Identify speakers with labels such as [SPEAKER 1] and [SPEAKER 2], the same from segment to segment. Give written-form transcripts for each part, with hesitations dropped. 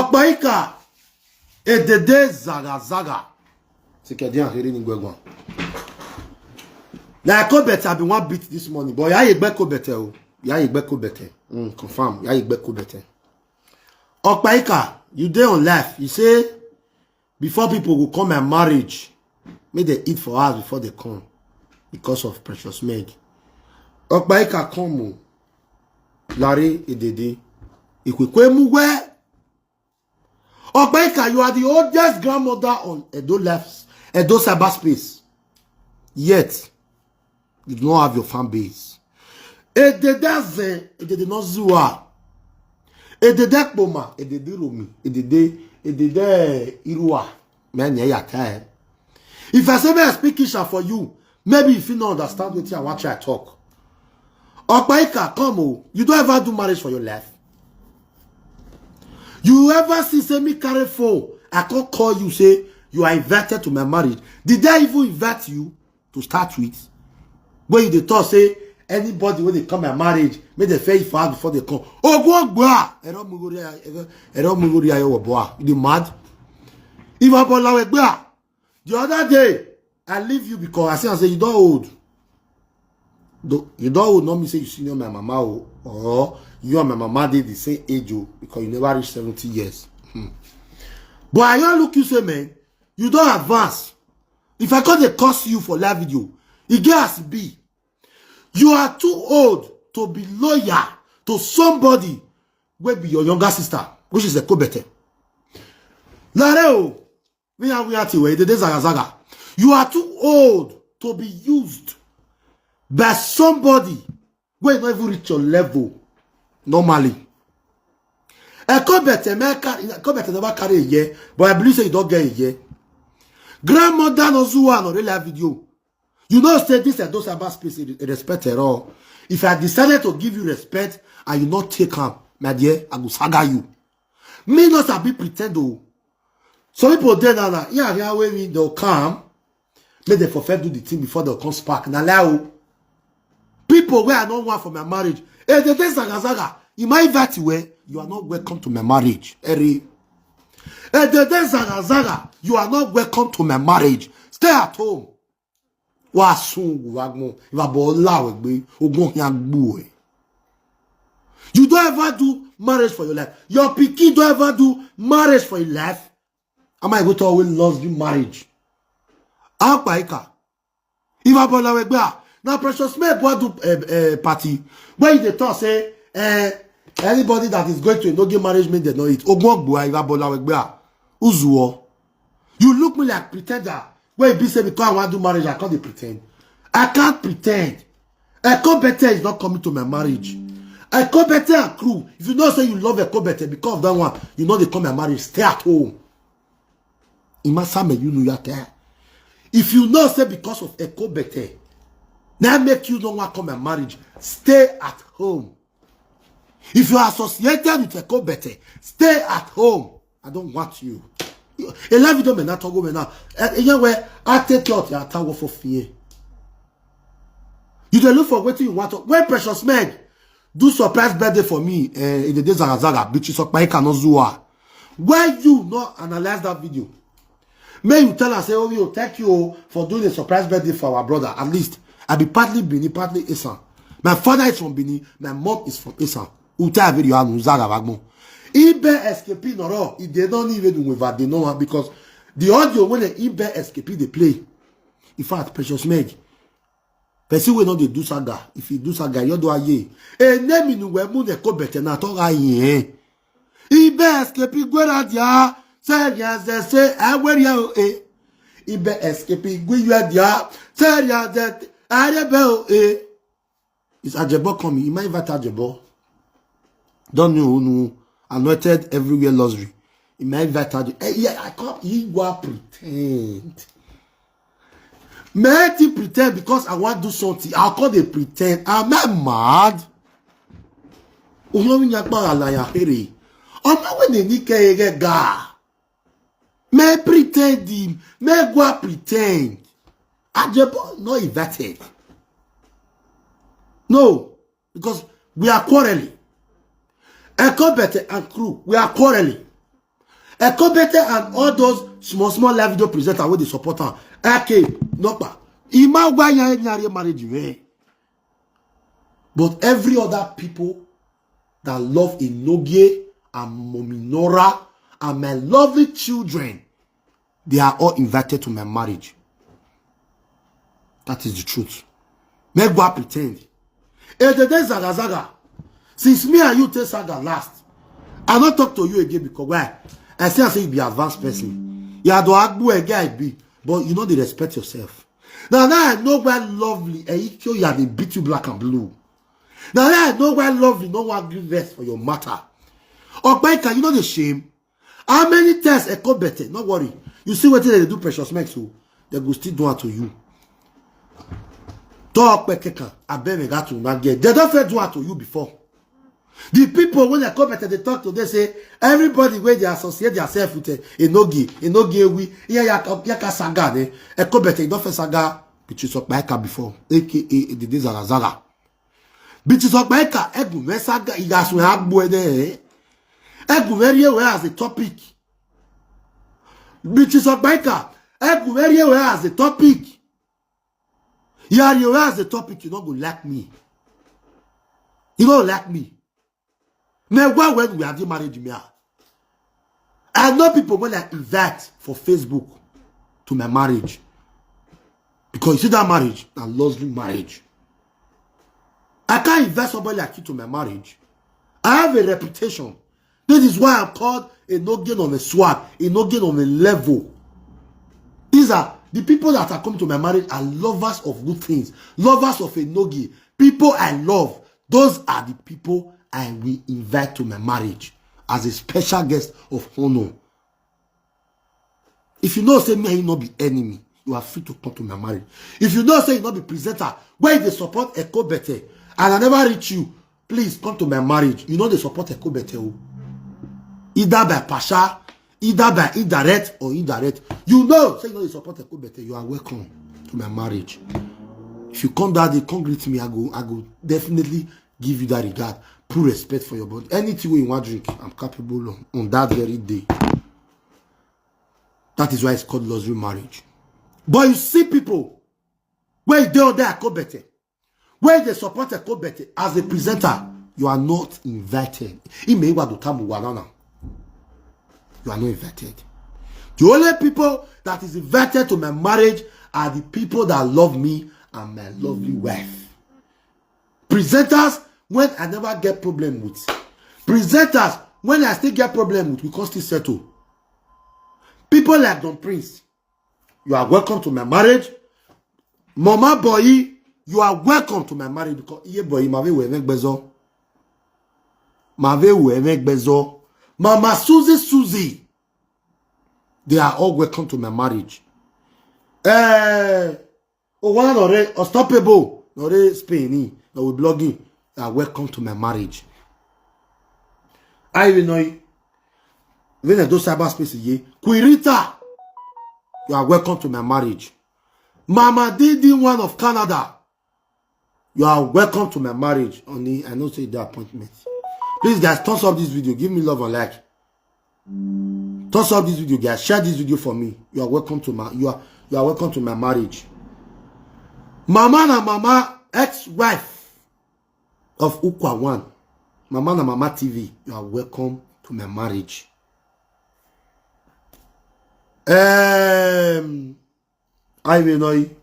[SPEAKER 1] Okpaika. Edede zaga zaga. C'est qu'il y a un hérin n'ingwegwan. Na Kobete have been one beat this morning, but ya yegbe Kobete o. Ya yegbe Kobete. Confirm. Ya yegbe Kobete. Okpaika, you dey on life. You say before people will come and marriage, may they eat for us before they come because of precious Meg. Okpaika come o. Larry Edede. Ikwekwe muwe. Okpaika, you are the oldest grandmother on Edo left, Edo cyberspace. Yet, you do not have your fan base. Edede not zua. Edede kpoma, edede romi, edede irua. Man, yeah. If I say I speak Isha for you, maybe if you don't understand what I want you to talk. Okpaika, come on. You don't ever do marriage for your life. You ever see me carry phone? I can't call you, say you are invited to my marriage. Did I even invite you to start with? When you talk, say anybody when they come my marriage, make the face fast before they come. Oh, go boy! I don't move. You mad? If I bought like the other day, I leave you because I say you don't old. You don't old, not me say you senior my mama or you and my mama did the same age because you never reached 70 years. But I don't look you say, man, you don't advance. If I can't cost you for live video, it gets be. You are too old to be loyal to somebody will be your younger sister, which is a Kobete. Lareo, we are the Zaga. You are too old to be used by somebody who not even reach your level normally. A Kobete never carry a year, but I believe say you don't get a year. Grandmother no zuwa no really video. You know, say this and those about space respect at all. If I decided to give you respect and you not take him, my dear, I will saga you. Me not be pretend though. Some people there now, yeah, when they'll come, make they forfeit do the thing before they'll come spark. Now, now, people where I don't want for my marriage, eh, they say saga. In my invite way, you are not welcome to my marriage. Eri. Eh, they zaga. You are not welcome to my marriage. Stay at home. You don't ever do marriage for your life. Your pikin don't ever do marriage for your life. Am I going to always love you marriage? Okpaika. If I bought a now precious man do party. Where they talk say anybody that is going to Enogie marriage may they know it. You look me like pretender. When you say because I want to do marriage, I can't pretend. I can't pretend. A Kobete is not coming to my marriage. A Kobete and crew. If you know say you love a Kobete because of that one, you know they come my marriage. Stay at home. You know you're. If you know say because of a Kobete, now make you don't want to come my marriage. Stay at home. If you are associated with a Kobete, stay at home. I don't want you. A live video may not go now. Anyway, I take out your tower for fear. You don't look for what you want. When precious Meg do surprise birthday for me in the days of Zaga, Beatrice Okpaika no Zua. Why you not analyze that video? May you tell us, say, oh, you thank you for doing a surprise birthday for our brother. At least I be partly Bini, partly Isan. My father is from Bini, my mom is from Isan. Uta video anu Zaga Wagmo. Ibe escape no, if they don't even with that, they know because the audio when the Ibe escape they play. In fact, precious Meg. Person will not they do saga. If you do saga, you do a ye. E name in we mu ne Kobete na to ga yin. Ibe escape gwera dia. Say ya say where you e. Ibe escape gwe you dia. Say ya that arebe e. It's Ajebo coming. You might invite Ajebo. Don't know no. Anointed everywhere luxury. It might invite Ajebo. Yeah, I can't. He go pretend. May he pretend because I want to do something. I'll call they pretend. Am I mad? I'm not when they need to ga. May pretend him. May go pretend. Ajebo not invited. No, because we are quarreling. Kobete and crew, we are quarreling. Ekobete and all those small live video presenters where they support her. Okay, Nokpa. Ima why you marriage. But every other people that love Enogie and Mominora and my lovely children, they are all invited to my marriage. That is the truth. Make go pretend. And the day Zaga, since me and you take Saga last, I not talk to you again because why? I say you be advanced person. You are the agbu a guy be, but you know they respect yourself. Now I know why lovely and you have been beat you black and blue. Now I know why lovely no one give vest for your matter. Okpaika, you know the shame. How many times a call better? Not worry. You see what they do, precious Max, so they go still do it to you. Talk Okpaika, I bet me got to not get. They don't do it to you before. The people when they come better, they talk to they say everybody where they associate themselves with Enogie, we yaka saga ne. A call better, you don't face saga. Beatrice Okpaika before, aka the days Zaga. Beatrice Okpaika, egu me saga. Igasu agbo ede. Egu very well as a topic. Beatrice Okpaika, egu very well as a topic. Yeah, you as the topic, you don't go like me. You don't like me. Me when we have the marriage me. I know people when I invite for Facebook to my marriage. Because you see that marriage, a lovely marriage. I can't invite somebody like you to my marriage. I have a reputation. This is why I'm called Enogie on a swag, Enogie on a level. These are the people that are coming to my marriage are lovers of good things, lovers of Enogie. People I love. Those are the people I will invite to my marriage as a special guest of honor. If you know say me you not be enemy, you are free to come to my marriage. If you know say you not be presenter, where they support Ekobete, and I never reach you, please come to my marriage. You know they support Ekobete. Either by Pasha, either by indirect or indirect. You know, say you know they support Ekobete, you are welcome to my marriage. If you come that day, come greet me, I go definitely give you that regard. Put respect for your body. Anything you want to drink, I'm capable of on that very day. That is why it's called luxury marriage. But you see people where they are there Ekobete, where they support Ekobete as a presenter, you are not invited. You are not invited. The only people that is invited to my marriage are the people that love me and my lovely wife. Presenters, when I never get problem with. Presenters, when I still get problem with, we can still settle. People like Don Prince, you are welcome to my marriage. Mama Boy, you are welcome to my marriage because yeah boy, Mama Susie, they are all welcome to my marriage. One or unstoppable, or Spain, or blogging. Welcome to my marriage. I will know you. When I do cyberspace here, Quirita, you are welcome to my marriage. Mama Didi, one of Canada, you are welcome to my marriage. Only I know say the appointment. Please, guys, thumbs up this video. Give me love and like. Thumbs up this video, guys. Share this video for me. You are welcome to my you are welcome to my marriage. Mama na mama ex-wife of Ukwa 1, Mama na Mama TV, you are welcome to my marriage. I will know you.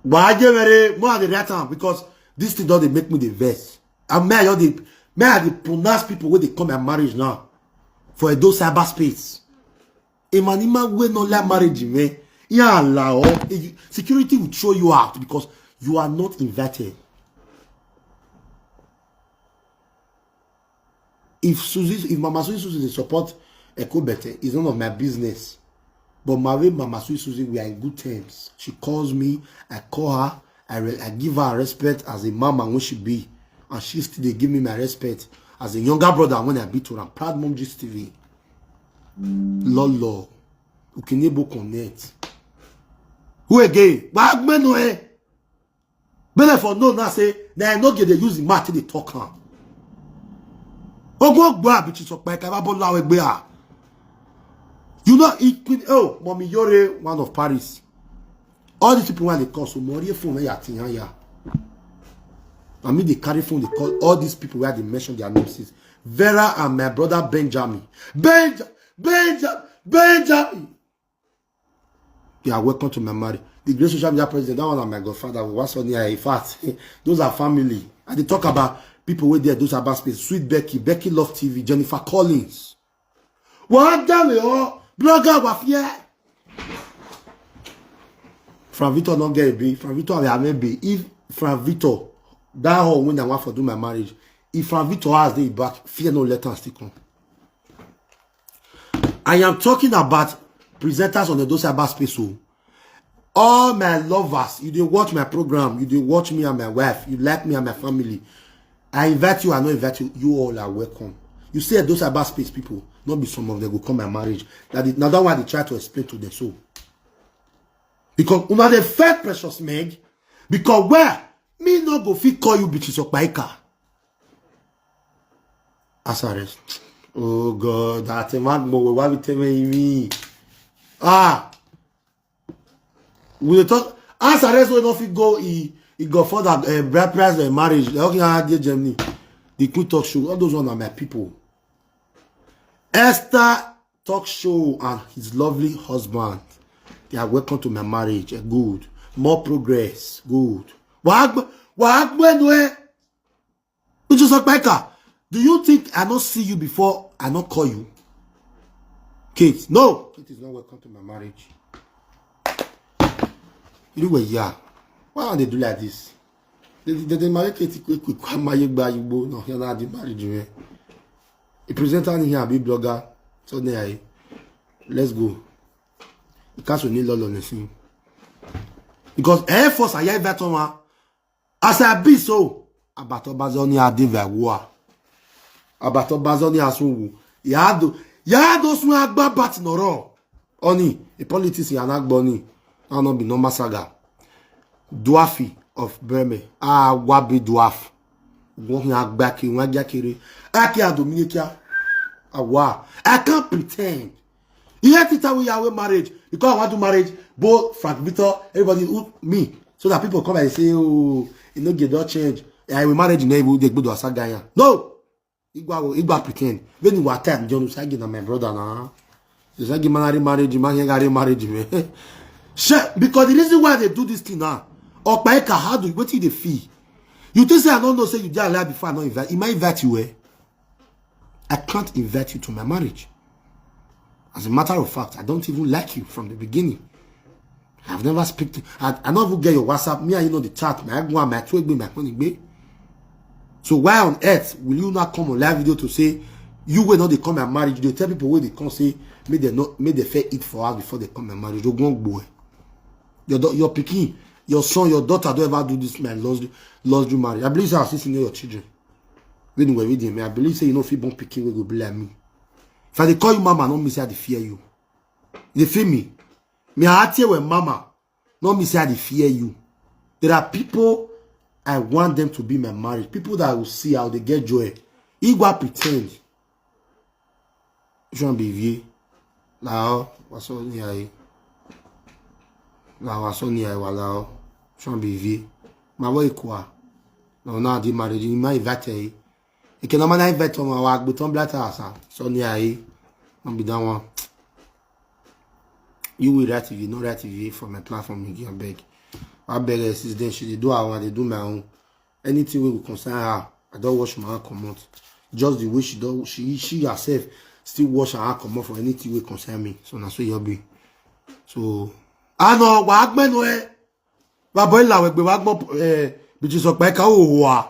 [SPEAKER 1] But I get very more the right time because this thing doesn't make me the best. And may I pronounce people where they come and marriage now for a those cyberspace. A manima will not like marriage, man. Yeah, allow security will throw you out because you are not invited. If Mama Susie support Ekobete, it's none of my business. But Mama Susie, we are in good terms. She calls me, I call her, I give her respect as a mama when she be. And she still they give me my respect as a younger brother when I be to her. Proud Mom Gist TV. Lolo. Ukinebo connect. Who again? Bagmen no eh. But for no now say, they no get they use the math they talk on. Ogo gba Beatrice Okpaika ba bo lawe gbe a. You know it oh, Mommy Yore, one of Paris. All these people when they call so more phone where you ya. I mean they carry phone, they call all these people where they mention their names. Vera and my brother Benjamin. Benjamin. You are welcome to my marriage. The great social media president, that one is my godfather. What's on here? In fact, those are family. And they talk about people with there, those are about space. Sweet Becky Love TV, Jennifer Collins. What damn it all? Blogger was here. From Victor not get a B. From Victor I may be. If from Victor, that whole when I want to do my marriage. If from Victor has the back, fear no letter stick on. I am talking about presenters on the those about space. So all my lovers, you did watch my program, you did watch me and my wife, you like me and my family. I invite you, I not invite you, you all are welcome. You say those about space people, not be some of them will come my marriage. Now that one they try to explain to them so. Because una the first precious Meg, because where me not go fit call you Beatrice Okpaika. As arrest. Oh God, that a man more why we tell me. We talk as arrest when not fit go he go for that bride price and marriage. They okay dear Germany. The Queen Talk Show, all those ones are my people. Esther Talk Show and his lovely husband. They are welcome to my marriage. Good. More progress. Good. What Okpaika? Do you think I not see you before I not call you? Kate, no. Kate is not welcome to my marriage. You know yeah. Why don't they do like this? They marry Kate quick. No, you're not the marriage. A presenter in here, a big blogger. So there, let's go. Because we need love on the scene. Because Air Force I that one. As I be so, Abato Bazoni a diva war. Abato Bazoni asu. Yado swe agba bat noro. Oni, a politician agboni. Not be no masaga. Dwafi of Burma. Wabi dwarf. Walking out back in Wajakiri. I can't dominate. I can't pretend. You have to tell me your marriage because I want to marriage both Frank Victor, everybody, me, so that people come and say, "Oh, you know, get that change. I will marry the neighbor. They go to a sagaya." No, Igba pretend. When you attend, John Usagi na my brother na. You say marriage, marriage. Because the reason why they do this thing now, Okpaika, how do what they feel? You think say I don't know, say you did alive before I not invite. He might invite you, eh? I can't invite you to my marriage. As a matter of fact, I don't even like you from the beginning. I've never speak to I not even get your WhatsApp. Me and you know the chat. My go my tweet my money. So why on earth will you not come on live video to say you will not they come and marriage? They tell people where they come say may they fair eat for us before they come and marriage. You go boy. Your picking, your son, your daughter don't ever do this man lost you marriage. I believe say assisting your children. When you were reading me, I believe say you know if you born picking will go be like me. If I call you mama, no me say I fear you. They fear me. Me I tell you mama, no me say I fear you. There are people I want them to be my marriage. People that will see how they get joy. He go pretend. You shouldn't be vie. Now, what's on here? Now, what's on here? Wow, shouldn't be vie. My boy, quoi? No, now the marriage. You might invite her. You can not invite on my work, but on black house. So near I'll be down one. You will write TV, not write TV for my platform. You can beg. I beg her since then. She do her want, they do my own. Anything will concern her. I don't wash my hand come out. Just the way she do, she herself still wash her hand come out for anything will concern me. So that's what you'll be. So I know what I know. My boy, la we be Beatrice Okpaika oh.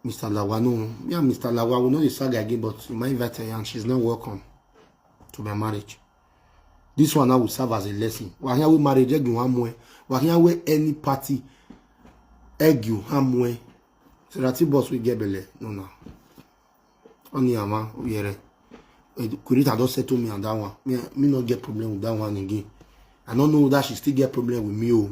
[SPEAKER 1] Mr. Lawa, no. Yeah, Mr. Lawa will not the saga again, but you might invite her and she's not welcome to my marriage. This one now will serve as a lesson. We're here with marriage, we're here with any party, you hamwe. So that boss will get belly. No. Only ama, we Kurita don't say to me on that one. Me not get problem with that one again. I don't know that she still get problem with me.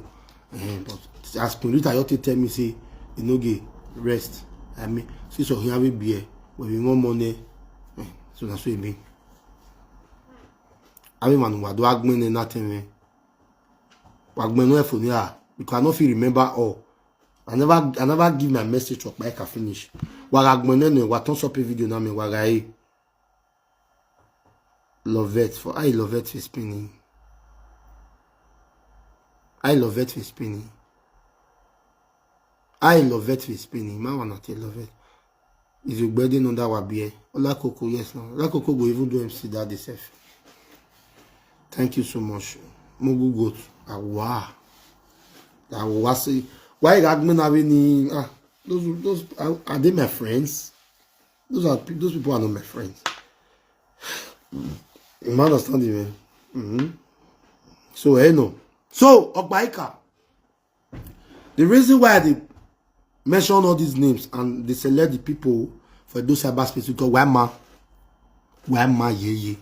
[SPEAKER 1] But as Kurita, you tell me, say, Enogie, rest. I mean, since you have a beer, When we want money, so that's what it mean. I mean, man, what do I mean? Nothing. What mean? For me, because I don't feel remember all. I never give my message to Okpaika finish. What I mean? What on stop a video now? Me what I love it for. I love it for spinning. I love it for spinning. I love it for spinning. Man, wanna tell love it. Is your burden on that wabi? Ola Coco, yes, no. Ola Coco go even do MC that itself. Thank you so much. Mugu goat. Wow. That was why Ragman have any those are they my friends? Those people are not my friends. You understand me? So I know. So Okpaika. The reason why they mention all these names and they select the people for those cyberspace because why ma ye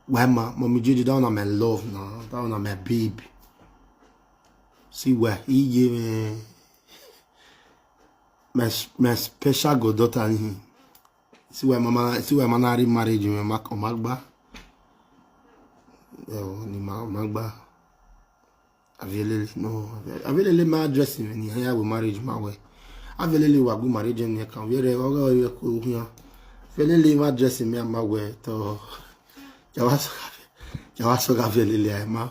[SPEAKER 1] why ma mommy Gigi down on my love now, down on my baby. See where he gave me my special goddaughter and him. See where mama married you and Magba. Ni Magba. Avelele my address in here we marriage my way. Avelele wa go marriage in can we re ko here. Avelele my address in my way to Jawaso avelele ai ma.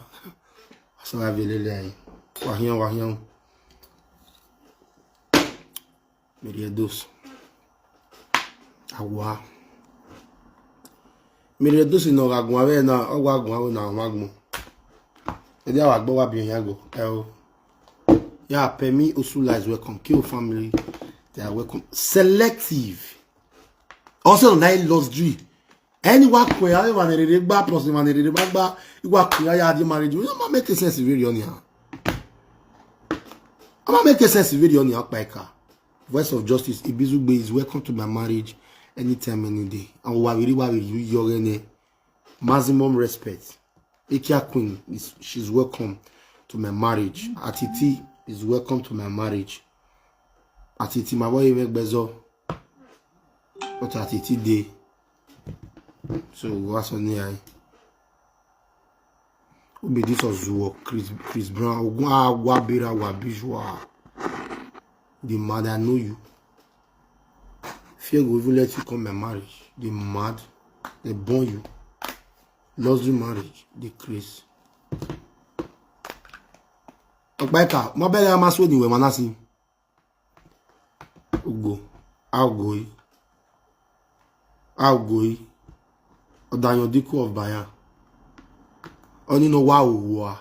[SPEAKER 1] So avelele ai. Wahian. Meriados. Awa. Meriados no gagun ave na owagun na magmo. Edi awa gbo wa bi yan go. Yeah, Pemi Usula is welcome. Kill family. They are welcome. Selective. Also, nine lost G. Anyone who I want to read back plus the man read back. You are clear. You marriage. You don't make sense video on here. I'm make sense video on here. Okpaika. Voice of Justice. Ibizugbe is welcome to my marriage anytime, any day. And we you maximum respect. Ikia Queen she's welcome to my marriage. Atiti is welcome to my marriage. Atiti my boy make bezo. But Atiti day. So what's on here? Obi this was Chris Brown. Wabira Wabijwa. The mad I know you. Fear will even let you come my marriage. The mad, they born you. Lost the marriage, the Chris. Okpaika, my belly am asking you, Manasi. Ugo, I'll go. Odanyo Diku of Bayan. Only no wa.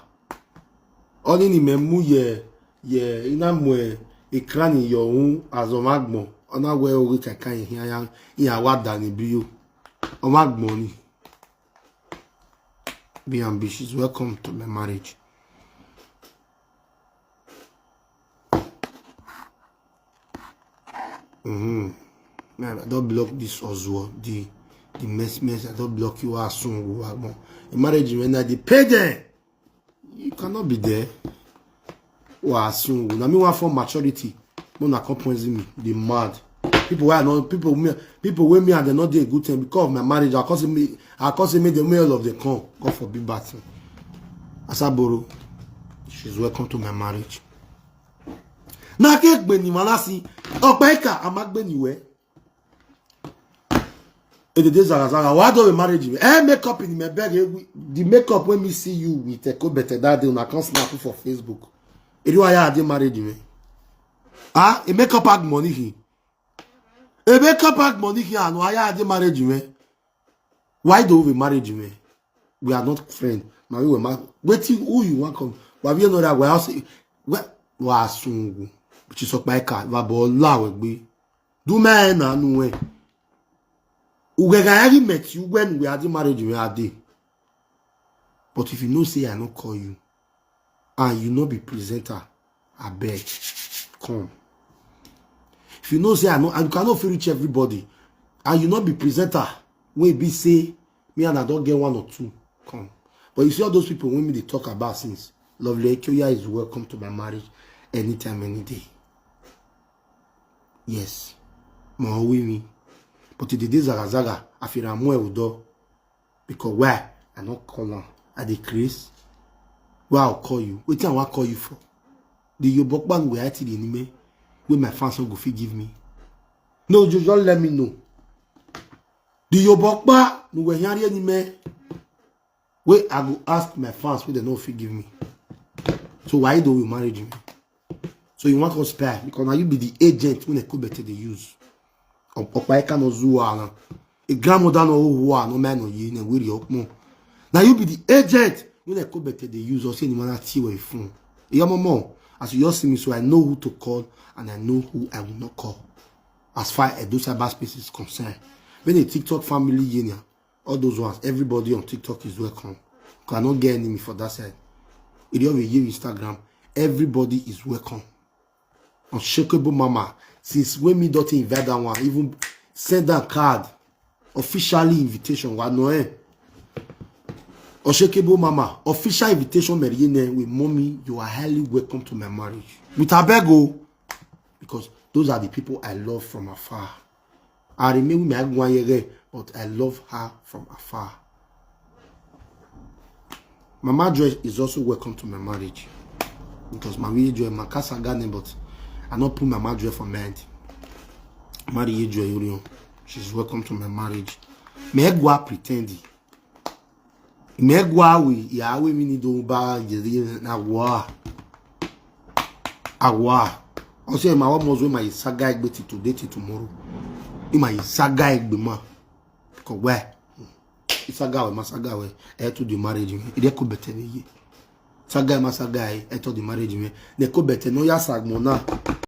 [SPEAKER 1] Only ni memu ye ina mwe ekrani yo un azomagmo. Ona we ori kankan here ya wada ni biyo. Omagmo ni. Be ambitious. Welcome to my marriage. Man, I don't block this as well. The mess. I don't block you as soon. A marriage when I pay there, you cannot be there. Or as soon. I mean, one for maturity. Don't accompany me. They mad. People with me and they not doing a good thing because of my marriage. I cause me the male of the con. God forbid battle. Asaboro, she's welcome to my marriage. Na kek beni manasi. Okpaika amagbeni we. E de zara. Why do we marriage me? Makeup in my bag. The makeup when me see you with a better that day, I can't snap for Facebook. E do I had marriage me? Ah, a makeup bag money here. A makeup bag money here and why had marriage me? Why do we marriage me? We are not friends. Now we were married. Waiting who you want come. But we know that we also was soon. Which is Okpaika. Vabola we be. Do man na no way. We already met you when we had the marriage we had. But if you know say I not call you and you not be presenter, I beg, come. If you know say I know and you cannot feel reach everybody, and you not be presenter, when be say me and I don't get one or two, come. But you see all those people when me they talk about since Lovely Ekyoya is welcome to my marriage anytime, any day. Yes, more with me. But the days Zaga, I feel I'm more do because why? I not call her. I decrease. Where I'll call you. Wait till I want call you for. The Yobokban where I tell the enemy where my fans will go forgive me. No, just let me know. The Yobokba no we hear anime. Where I go ask my fans where they don't forgive me. So why do we marry me? So you want to spare because now you be the agent when they could better they use. Okpaika no zuwa. A grandmother no who no man no you no worry up more. Now you be the agent when they could better they use or say any man tea where you phone. Yeah, mama. As you just see me, so I know who to call and I know who I will not call. As far as those cyberspace is concerned. When the TikTok family union, all those ones, everybody on TikTok is welcome. Cannot get enemy for that side. If you have a Instagram, everybody is welcome. Unshakable mama. Since when me don't invite that one, even send that card. Officially invitation. What no eh? Unshakable mama. Official invitation Meriene with mommy. You are highly welcome to my marriage. With Abego. Because those are the people I love from afar. I remember my but I love her from afar. Mama Joy is also welcome to my marriage. Because my Joy, my casa garden, but I not put Mama Joy for married. Marry Joy, she's welcome to my marriage. Me gwa pretend. Me gwa we ya we mini do ba na wa. Awa. Also my one was my saga egbe today till tomorrow. My saga egbe ma. Because where? Saga we masaga we to the marriage me. Ide ko bete ni ye. Saga masaga to the marriage me. Ne ko bete no ya sagmona.